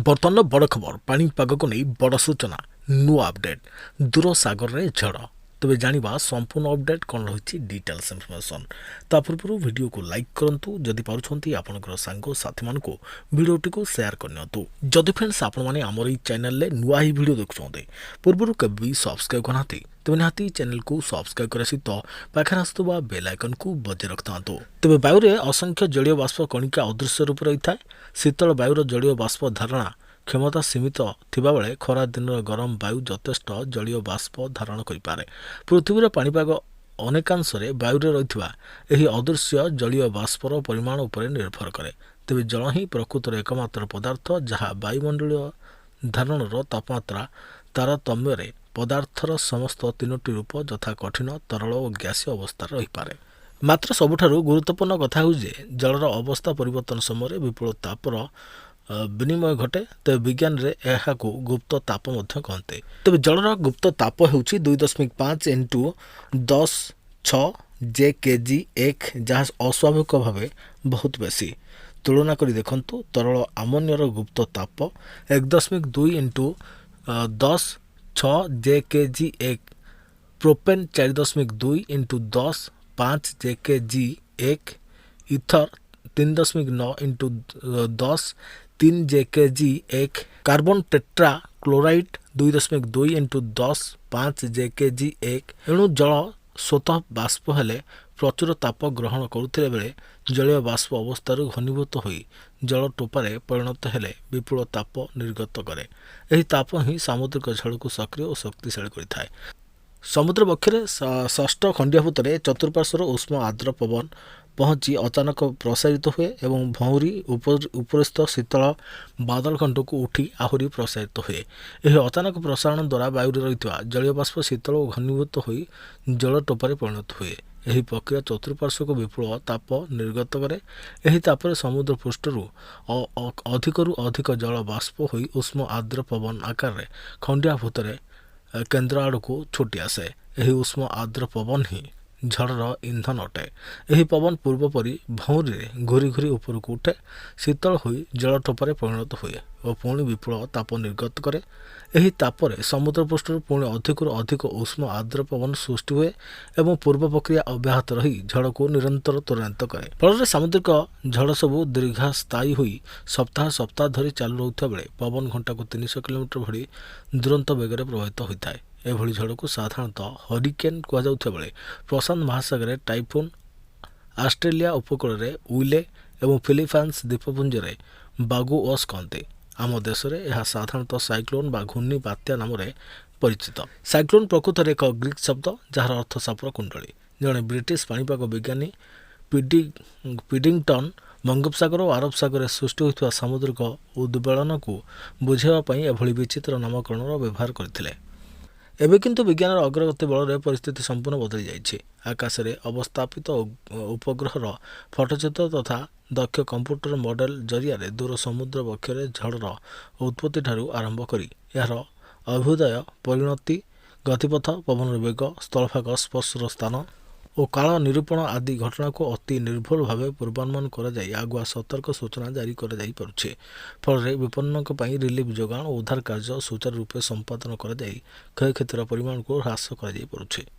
बर्तमान बड़ खबर पाणीपाग को नहीं बड़ सूचना नुआ अपडेट दूर सागर रे झड़ तेज जाना संपूर्ण अपडेट कौन रही डिटेल्स इनफर्मेशन ता पूर्व वीडियो को लाइक करंतु जदि पारुछंती आपनकर सांग साथी मान को वीडियोटी को शेयर करनियंतु जदि फ्रेंड्स आपण माने हमर ई चैनल रे नुआ ही वीडियो देखुछंते पूर्व कभी सब्सक्राइब करनाती तेज निहाती चैनल को सब्सक्राइब करे सहित पाखे आसुवा बेल आइकन को बजाय रखता तेज वायु रे असंख्य जलीय बाष्प कणिका अदृश्य रूप रही है शीतल वायुर जलीय बाष्प धारणा क्षमता सीमित थिबा बेले खरा दिन गरम वायु यथेष्ट जलीय बाष्प धारण करिपारे पृथ्वीर पाणीपाग अनेकांश वायु रही अदृश्य जलीय बाष्पर परिमाण उपर निर्भर करे तेज जल ही प्रकृतर एकमात्र पदार्थ जहाँ वायुमंडलीय धारणर तापमात्रा तारतम्य पदार्थर समस्त तीनोटी रूप यथा कठिन तरल और गैसीय अवस्था रही पारे मात्र सबुठारु गुरुत्वपूर्ण कथा हो जलर अवस्था परिवर्तन समय विपुल तापर विनिमय घटे तेज विज्ञान रे यह गुप्त ताप कहते तेज जलर गुप्त ताप हो 2.5 इंटू 10⁶ जे एक जहाँ अस्वाभाविक भाव बहुत बेसी तुलना करी देखंतु तरल आमोनियर गुप्त ताप 1.2 इंटू 10⁶ जे एक प्रोपेन 4.2 इंटू 10⁵ जे एक इथर 3.9 इंटू 10⁵ जे एक कार्बन टेट्रा क्लोराइड 2.2 इंटू 10⁵ जे एक एणु जल स्वतः बाष्प हेले प्रचुर ताप ग्रहण करुथिले बेले जलीय बाष्प अवस्थार घनीभूत होई जल टोपारे परिणत हेले विपुल ताप निर्गत करे एही ताप ही सामुद्रिक झड़ को सक्रिय और शक्तिशाली करिथाय समुद्र बक्षरे षष्ठ खंडियाभूत चतुर्पार्श्वर उष्म आर्द्र पवन पहुँची अचानक प्रसारित हुए एवं भौरी उपरिस्थ शीतल बादल खंड को उठी आहरी प्रसारित हुए यह अचानक प्रसारण द्वारा वायु रही जलीय बाष्प शीतल और घनीभूत हो जल टोपारे परिणत हुए यही प्रक्रिया चतुर्पार्श्व को विपुल ताप निर्गत करे यही तापर समुद्र पृष्ठरू अधिकरू अधिक जल बाष्प हो उष्म आर्द्र पवन आकार खंडियाभूत केन्द्र आड़ को छुटी आसे यही उष्म आर्द्र पवन ही झड़र इंधन अटे यही पवन पूर्व परी भौरी घूरी घूरी ऊपर को उठे शीतल हो जल टोपारे परिणत हुए और पुणी विपुल ताप निर्गत करे यही तापरे समुद्र पृष्ठर पुणी अधिकरू अधिक उष्म आर्द्र पवन सृष्टि हुए एवं पूर्व प्रक्रिया अब्याहत रही झड़ को निरंतर त्वरान्वित करे फल सामुद्रिक झड़ सबू दीर्घस्थायी हुई सप्ताह सप्ताह धरी चालू रहता बेले पवन घंटा को 300 किलोमीटर भरी दुरंत बेगर प्रभावित होता है एभली झड़ को साधारणतः हरिकेन कहुता बेले प्रशांत महासागर टाइफोन ऑस्ट्रेलिया उपकूल में उइले और फिलिपाइन्स द्वीपपुंज में बागुओस कहते आम देश में यह साधारणतः साइक्लोन बा घूर्णी बात्या नाम परिचित साइक्लोन प्रकृत एक ग्रीक शब्द जार अर्थ सापर कुंडली जड़े ब्रिटिश पाणीपाग विज्ञानी पिडिंगटन बंगोपसागर और आरब सागर सृष्टि होता सामुद्रिक उद्वेलन को बुझाइवाई एभली विचित्र नामकरण व्यवहार करते एबे किंतु विज्ञान अग्रगति बल परिस्थिति संपूर्ण बदली जाइए आकाश में अवस्थापित उपग्रहर फटोचित्र तथा दक्ष कंप्यूटर मॉडल जरिया दूर समुद्र बक्षरे झड़र उत्पत्ति ठारू आरंभ करी यार अभ्युदय परिणति गतिपथ पवन वेग स्थलभाग स्पर्शर स्थान और काल निरूपण आदि घटना को अति निर्भुल भाव पूर्वानुमान कर आगुआ सतर्क सूचना जारी कर फल विपन्न रिलीफ जोगाण और उद्धार कार्य सुचारू रूपे संपादन कर क्षयक्षतिर परिमाण को ह्रास कर।